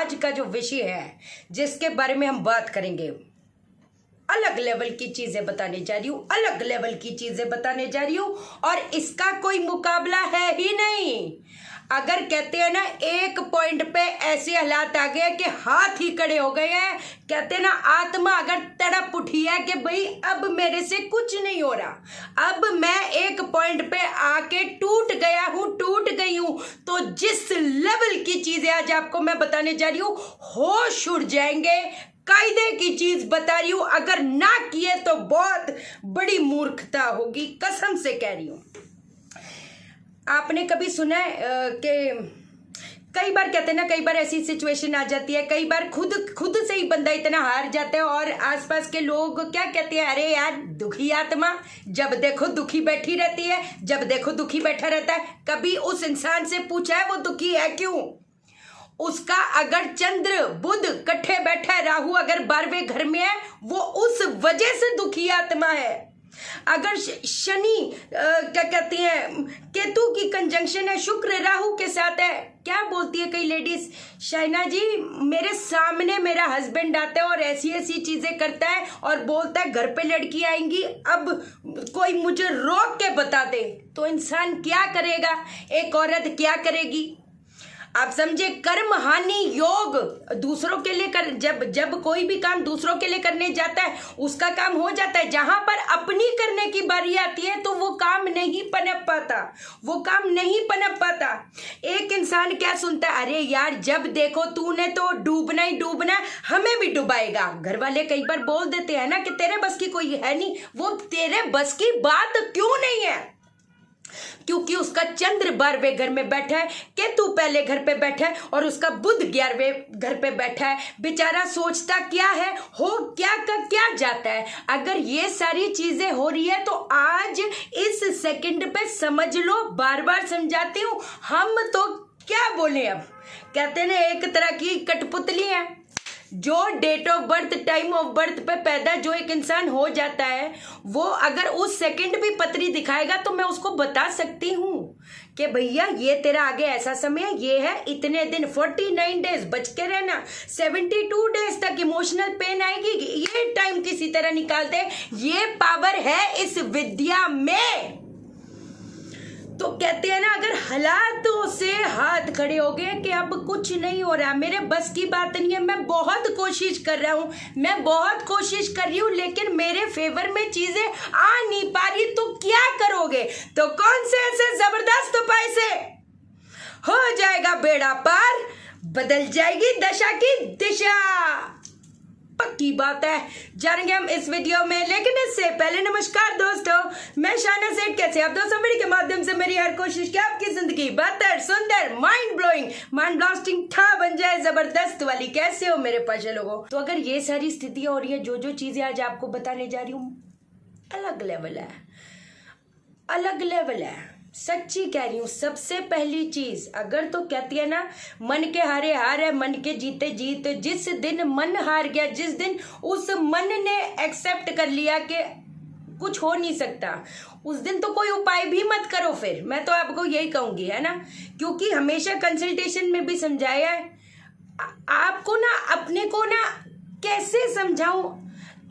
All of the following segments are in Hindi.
आज का जो विषय है जिसके बारे में हम बात करेंगे, अलग लेवल की चीजें बताने जा रही हूँ, अलग लेवल की चीजें बताने जा रही हूँ और इसका कोई मुकाबला है ही नहीं। अगर कहते हैं ना एक पॉइंट पे ऐसे हालात आ गए कि हाथ ही खड़े हो गए हैं, कहते हैं ना आत्मा अगर तड़प उठी है कि भाई अब मेरे से कुछ नहीं हो रहा, अब मैं एक पॉइंट पे आके टूट गया हूं, टूट गई हूं, तो जिस लेवल की चीजें आज आपको मैं बताने जा रही हूं, होश उड़ जाएंगे। कायदे की चीज बता रही हूं, अगर ना किए तो बहुत बड़ी मूर्खता होगी, कसम से कह रही हूं। आपने कभी सुना है कि कई बार कहते हैं ना, कई बार ऐसी सिचुएशन आ जाती है, कई बार खुद से ही बंदा इतना हार जाता है और आसपास के लोग क्या कहते हैं, अरे यार दुखी आत्मा, जब देखो दुखी बैठी रहती है, जब देखो दुखी बैठा रहता है। कभी उस इंसान से पूछा है वो दुखी है क्यों? उसका अगर चंद्र बुध कट्ठे बैठा है, राहु अगर 12वें घर में है, वो उस वजह से दुखी आत्मा है। अगर शनि क्या कहती हैं केतु की कंजंक्शन है, शुक्र राहु के साथ है, क्या बोलती है कई लेडीज, शाइना जी मेरे सामने मेरा हस्बैंड आता है और ऐसी ऐसी चीजें करता है और बोलता है घर पे लड़की आएंगी, अब कोई मुझे रोक के बता दे। तो इंसान क्या करेगा, एक औरत क्या करेगी? आप समझे, कर्म हानि योग दूसरों के लिए कर, जब कोई भी काम दूसरों के लिए करने जाता है उसका काम हो जाता है, जहां पर अपनी करने की बारी आती है तो वो काम नहीं पनप पाता, वो काम नहीं पनप पाता। एक इंसान क्या सुनता है, अरे यार जब देखो तूने तो डूबना ही डूबना, हमें भी डुबाएगा। घर वाले कई बार बोल देते हैं ना कि तेरे बस की कोई है नहीं, वो तेरे बस की बात क्यों नहीं है? क्योंकि उसका चंद्र 12वें घर में बैठा है, केतु पहले घर पे बैठा है और उसका बुध 11वें घर पे बैठा है। बेचारा सोचता क्या है, हो क्या का क्या जाता है। अगर ये सारी चीजें हो रही है तो आज इस सेकंड पे समझ लो, बार बार समझाती हूं, हम तो क्या बोले। अब कहते हैं ना एक तरह की कठपुतली है, जो date of birth time of birth पे पैदा जो एक इंसान हो जाता है, वो अगर उस सेकंड भी पतरी दिखाएगा तो मैं उसको बता सकती हूं कि भैया ये तेरा आगे ऐसा समय ये है, इतने दिन 49 डेज बच के रहना, 72 डेज तक इमोशनल पेन आएगी, ये टाइम किसी तरह निकालते। ये पावर है इस विद्या में। तो कहते हैं ना अगर हालातों से हाथ खड़े हो गए कि अब कुछ नहीं हो रहा, मेरे बस की बात नहीं है, मैं बहुत कोशिश कर रहा हूं, मैं बहुत कोशिश कर रही हूं, लेकिन मेरे फेवर में चीजें आ नहीं पा रही, तो क्या करोगे? तो कौन से ऐसे जबरदस्त उपाय से हो जाएगा बेड़ा पार, बदल जाएगी दशा की दिशा। पक्की बात है, जानेंगे हम इस वीडियो में, लेकिन इससे पहले नमस्कार दोस्तों, मैं शाइना सेठ। कैसे आप दोस्तों? वीडियो के माध्यम से मेरी हर कोशिश कि आपकी जिंदगी बेहतर, सुंदर, माइंड ब्लोइंग, माइंड ब्लास्टिंग था बन जाए, जबरदस्त वाली। कैसे हो मेरे पास लोगों? तो अगर ये सारी स्थितियां हो रही है, जो चीजें आज आपको बताने जा रही हूँ, अलग लेवल है, अलग लेवल है, सच्ची कह रही हूं। सबसे पहली चीज, अगर तो कहती है ना मन के हारे हार है, मन के जीते जीत। जिस दिन मन हार गया, जिस दिन उस मन ने एक्सेप्ट कर लिया कि कुछ हो नहीं सकता, उस दिन तो कोई उपाय भी मत करो। फिर मैं तो आपको यही कहूंगी, है ना, क्योंकि हमेशा कंसल्टेशन में भी समझाया है आपको ना, अपने को ना कैसे समझाऊं,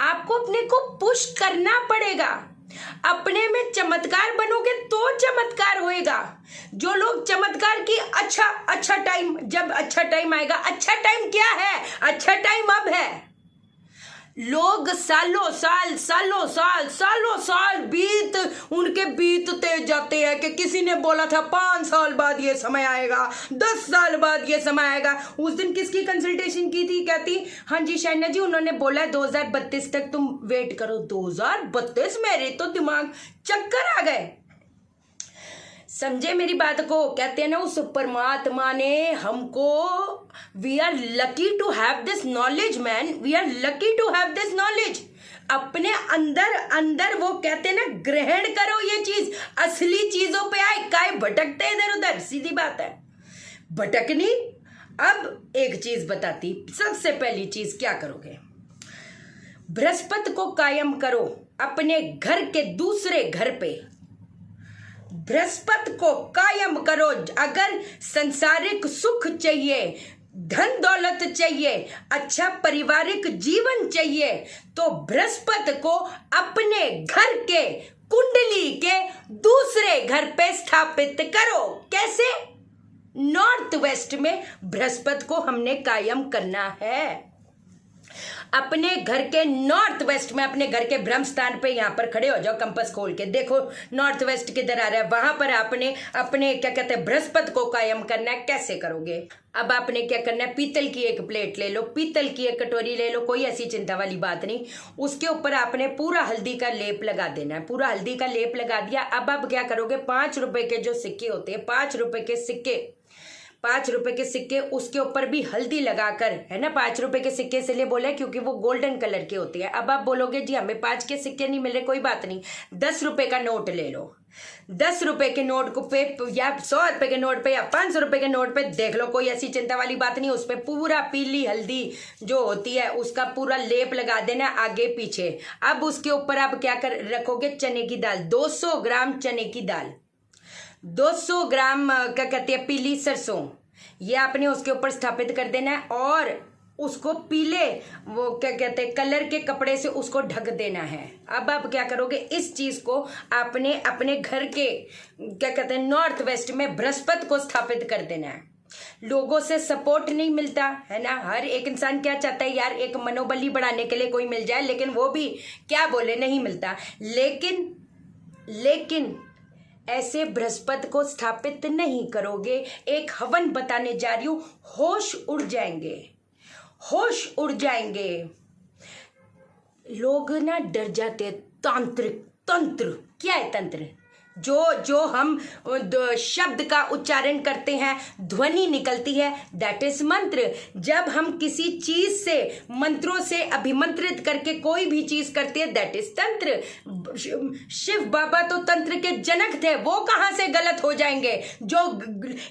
आपको अपने को पुश करना पड़ेगा। अपने में चमत्कार बनोगे तो चमत्कार होएगा। जो लोग चमत्कार की अच्छा टाइम, जब अच्छा टाइम आएगा, अच्छा टाइम क्या है, अच्छा टाइम अब है। लोग सालों साल उनके बीतते जाते हैं कि किसी ने बोला था 5 साल बाद ये समय आएगा, 10 साल बाद ये समय आएगा। उस दिन किसकी कंसल्टेशन की थी? कहती हाँ जी शाइना जी, उन्होंने बोला है 2032 तक तुम वेट करो। 2032? मेरे तो दिमाग चक्कर आ गए। समझे मेरी बात को? कहते हैं ना उस परमात्मा ने हमको, we are lucky to have this knowledge man, we are lucky to have this knowledge. अपने अंदर वो कहते हैं ना ग्रहण करो ये चीज, असली चीजों पे आए, काय भटकते इधर उधर, सीधी बात है, भटकनी। अब एक चीज बताती, सबसे पहली चीज क्या करोगे? बृहस्पति को कायम करो अपने घर के दूसरे घर पे, बृहस्पति को कायम करो। अगर संसारिक सुख चाहिए, धन दौलत चाहिए, अच्छा पारिवारिक जीवन चाहिए, तो बृहस्पति को अपने घर के कुंडली के दूसरे घर पे स्थापित करो। कैसे? नॉर्थ वेस्ट में बृहस्पति को हमने कायम करना है। अपने घर के नॉर्थ वेस्ट में, अपने घर के ब्रह्म स्थान पे यहां पर खड़े हो जाओ, कंपास खोल के देखो नॉर्थ वेस्ट किधर आ रहा है, वहां पर आपने अपने क्या कहते हैं बृहस्पति को कायम करना है। कैसे करोगे? अब आपने क्या करना है, पीतल की एक प्लेट ले लो, पीतल की एक कटोरी ले लो, कोई ऐसी चिंता वाली बात नहीं। उसके ऊपर आपने पूरा हल्दी का लेप लगा देना है। पूरा हल्दी का लेप लगा दिया। अब आप क्या करोगे, 5 रुपए के जो सिक्के होते हैं, 5 रुपए के सिक्के, 5 रुपए के सिक्के, उसके ऊपर भी हल्दी लगाकर, है ना। 5 रुपए के सिक्के इसलिए बोले क्योंकि वो गोल्डन कलर के होते हैं। अब आप बोलोगे जी हमें 5 के सिक्के नहीं मिल रहे, कोई बात नहीं, 10 रुपए का नोट ले लो। 10 रुपए के नोट को पे या 100 रुपए के नोट पे या 500 रुपए के नोट पे देख लो, कोई ऐसी चिंता वाली बात नहीं। उस पर पूरा पीली हल्दी जो होती है उसका पूरा लेप लगा देना आगे पीछे। अब उसके ऊपर आप क्या कर रखोगे, चने की दाल, 200 ग्राम चने की दाल, 200 ग्राम क्या कहते हैं पीली सरसों, ये आपने उसके ऊपर स्थापित कर देना है। और उसको पीले वो क्या कहते हैं कलर के कपड़े से उसको ढक देना है। अब आप क्या करोगे, इस चीज को आपने अपने घर के क्या कहते हैं नॉर्थ वेस्ट में बृहस्पति को स्थापित कर देना है। लोगों से सपोर्ट नहीं मिलता है ना। हर एक इंसान क्या चाहता है यार, एक मनोबली बढ़ाने के लिए कोई मिल जाए, लेकिन वो भी क्या बोले नहीं मिलता। लेकिन ऐसे बृहस्पति को स्थापित नहीं करोगे। एक हवन बताने जा रही हूं, होश उड़ जाएंगे, होश उड़ जाएंगे। लोग ना डर जाते। तंत्र क्या है? तंत्र जो हम शब्द का उच्चारण करते हैं, ध्वनि निकलती है, दैट इज मंत्र। जब हम किसी चीज से मंत्रों से अभिमंत्रित करके कोई भी चीज करते हैं, दैट इज तंत्र। शिव बाबा तो तंत्र के जनक थे, वो कहां से गलत हो जाएंगे? जो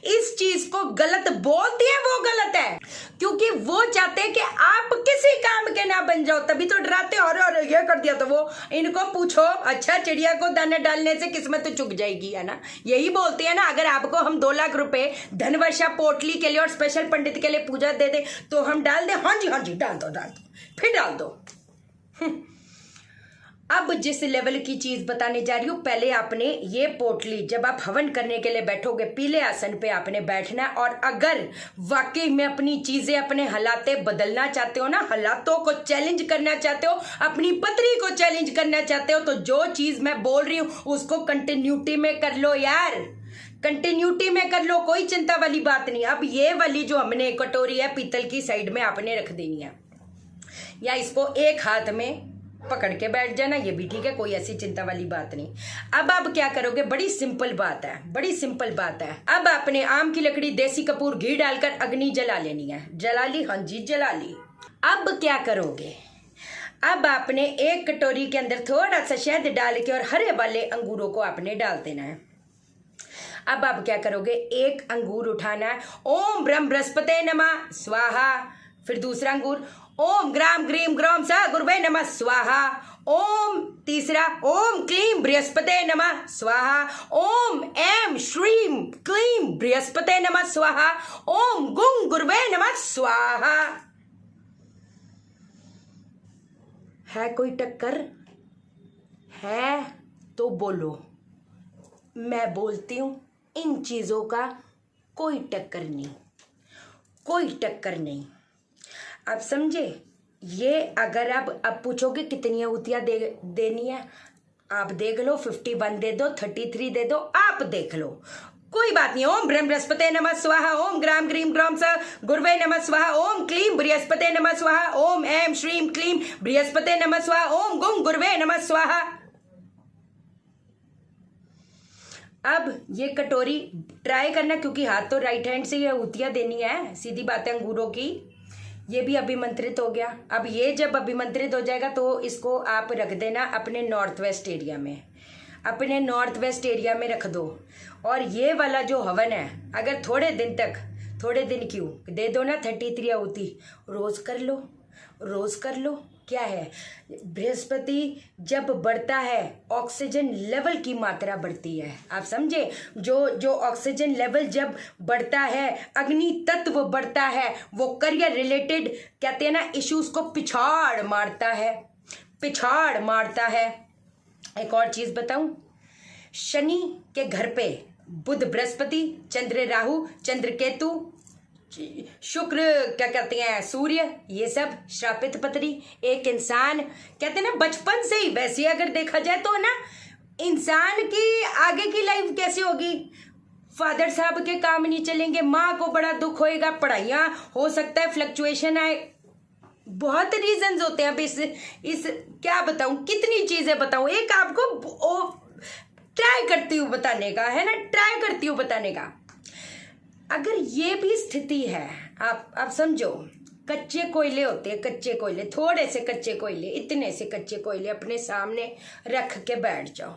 इस चीज को गलत बोलते हैं वो गलत है, क्योंकि वो चाहते हैं कि आप किसी काम के ना बन जाओ, तभी तो डराते हो। और ये कर दिया तो वो, इनको पूछो, अच्छा चिड़िया को दाना डालने से किस्मत चुक जाएगी, है ना। यही बोलते हैं ना। अगर आपको हम 2 लाख रुपए धनवर्षा पोटली के लिए और स्पेशल पंडित के लिए पूजा दे दे तो हम डाल दे? हाँ जी डाल दो, फिर डाल दो। अब जिस लेवल की चीज बताने जा रही हूं, पहले आपने ये पोटली, जब आप हवन करने के लिए बैठोगे, पीले आसन पे आपने बैठना। और अगर वाकई में अपनी चीजें, अपने हालातें बदलना चाहते हो ना, हालातों को चैलेंज करना चाहते हो, अपनी पत्री को चैलेंज करना चाहते हो, तो जो चीज मैं बोल रही हूं उसको कंटिन्यूटी में कर लो यार, कंटिन्यूटी में कर लो, कोई चिंता वाली बात नहीं। अब ये वाली जो हमने कटोरी है पीतल की, साइड में आपने रख देनी है, या इसको एक हाथ में पकड़ के बैठ जाना, ये भी ठीक है, कोई ऐसी चिंता वाली बात नहीं। अब आप क्या करोगे, बड़ी सिंपल बात है, बड़ी सिंपल बात है। अब आपने आम की लकड़ी, देसी कपूर, घी डालकर अग्नि जला लेनी है। जला ली? हाँ जी जला ली। अब क्या करोगे, अब आपने एक कटोरी के अंदर थोड़ा सा शहद डाल के और हरे वाले अंगूरों को आपने डाल देना है। अब आप क्या करोगे, एक अंगूर उठाना है, ओम ब्रह्म बृहस्पते नमः स्वाहा। फिर दूसरा अंगूर, ओम ग्राम ग्रीम ग्रोम स गुरुवे नमः स्वाहा। ओम तीसरा, ओम क्लीम बृहस्पते नमः स्वाहा। ओम ऐम श्रीम क्लीम बृहस्पते नमः स्वाहा। ओम गुंग गुरुवे नमः स्वाहा। है कोई टक्कर? है तो बोलो। मैं बोलती हूं, इन चीजों का कोई टक्कर नहीं, कोई टक्कर नहीं। आप समझे? ये अगर आप अब पूछोगे कितनी आहुतियां देनी है, आप देख लो, 51 दे दो, 33 दे दो, आप देख लो, कोई बात नहीं। ओम ब्रह्म बृहस्पते नमः स्वाहा। ओम ग्राम ग्रीम ग्रोम स गुरुवे नमः स्वाहा। ओम क्लीम बृहस्पते नमः स्वाहा। ओम ऐम श्रीम क्लीम बृहस्पते नमः स्वाहा। ओम गुंग गुरुवे नमः स्वाहा। अब ये कटोरी ट्राई करना, क्योंकि हाथ तो राइट हैंड से ये आहुतियां देनी है, सीधी बात है अंगूरों की। ये भी अभिमंत्रित हो गया। अब ये जब अभिमंत्रित हो जाएगा तो इसको आप रख देना अपने नॉर्थ वेस्ट एरिया में, अपने नॉर्थ वेस्ट एरिया में रख दो। और ये वाला जो हवन है, अगर थोड़े दिन तक, थोड़े दिन क्यों, दे दो ना 33 आहुति, रोज कर लो, रोज कर लो, क्या है? बृहस्पति जब बढ़ता है ऑक्सीजन लेवल की मात्रा बढ़ती है। आप समझे? जो ऑक्सीजन लेवल जब बढ़ता है, अग्नि तत्व बढ़ता है, वो करियर रिलेटेड कहते हैं ना इश्यूज को पिछाड़ मारता है, पिछाड़ मारता है। एक और चीज बताऊं, शनि के घर पे बुध बृहस्पति, चंद्र राहु, चंद्र केतु, शुक्र क्या कहते हैं सूर्य, ये सब श्रापित पत्री। एक इंसान कहते हैं ना बचपन से ही, वैसे अगर देखा जाए तो ना इंसान की आगे की लाइफ कैसे होगी? फादर साहब के काम नहीं चलेंगे, माँ को बड़ा दुख होएगा, पढ़ाइयाँ हो सकता है फ्लक्चुएशन आए, बहुत रीजंस होते हैं। अब इस क्या बताऊं, कितनी चीजें बताऊं, एक आपको ट्राई करती हूँ बताने का, है ना, ट्राई करती हूँ बताने का। अगर ये भी स्थिति है, आप समझो, कच्चे कोयले होते हैं, कच्चे कोयले, थोड़े से कच्चे कोयले, इतने से कच्चे कोयले अपने सामने रख के बैठ जाओ।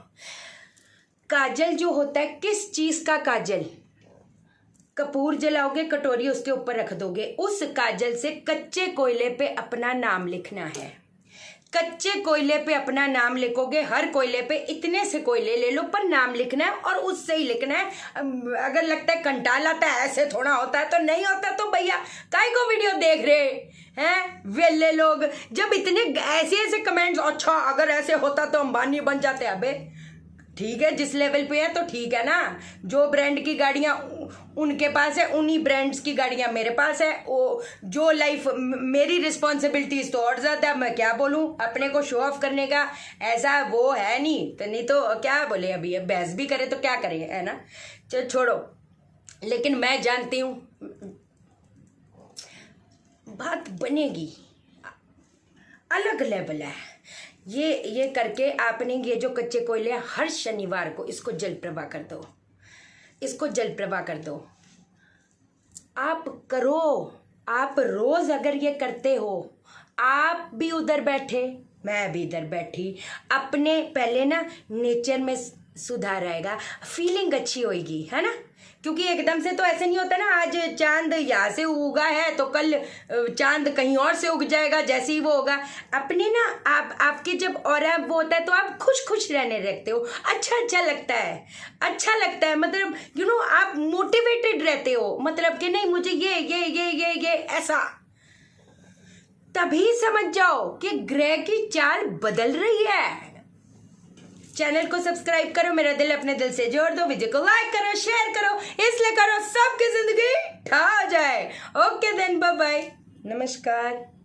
काजल जो होता है, किस चीज का काजल? कपूर जलाओगे, कटोरी उसके ऊपर रख दोगे, उस काजल से कच्चे कोयले पे अपना नाम लिखना है। कच्चे कोयले पे अपना नाम लिखोगे, हर कोयले पे इतने से कोयले ले लो, पर नाम लिखना है और उससे ही लिखना है। अगर लगता है कंटाल आता है, ऐसे थोड़ा होता है, तो नहीं होता तो भैया काहे को वीडियो देख रहे हैं वेले लोग? जब इतने ऐसे ऐसे कमेंट्स, अच्छा अगर ऐसे होता तो अंबानी बन जाते। अबे ठीक है, जिस लेवल पे है तो ठीक है ना। जो ब्रांड की गाड़ियां उनके पास है, उन्हीं ब्रांड्स की गाड़ियां मेरे पास है। वो जो लाइफ मेरी रिस्पॉन्सिबिलिटीज तो और ज्यादा, मैं क्या बोलूं, अपने को शो ऑफ करने का ऐसा वो है नहीं, तो नहीं तो क्या बोले, अभी बहस भी करे तो क्या करें, है ना। चलो छोड़ो, लेकिन मैं जानती हूं बात बनेगी, अलग लेवल है। ये करके आपने ये जो कच्चे कोयले हर शनिवार को इसको जल प्रवाह कर दो, इसको जल प्रवाह कर दो। आप करो, आप रोज अगर ये करते हो, आप भी उधर बैठे, मैं भी इधर बैठी, अपने पहले ना नेचर में सुधार आएगा, फीलिंग अच्छी होगी, है ना। क्योंकि एकदम से तो ऐसे नहीं होता ना, आज चांद यहाँ से उगा है तो कल चांद कहीं और से उग जाएगा, जैसे ही वो होगा। अपने ना आपके जब ऑरा वो होता है तो आप खुश खुश रहने लगते हो, अच्छा लगता है, अच्छा लगता है, मतलब यू नो आप मोटिवेटेड रहते हो, मतलब कि नहीं मुझे ये ऐसा। तभी समझ जाओ कि ग्रह की चाल बदल रही है। चैनल को सब्सक्राइब करो, मेरा दिल अपने दिल से जोड़ दो, वीडियो को लाइक करो, शेयर करो, इसलिए करो सबकी जिंदगी ठा जाए। ओके देन, बाय बाय, नमस्कार।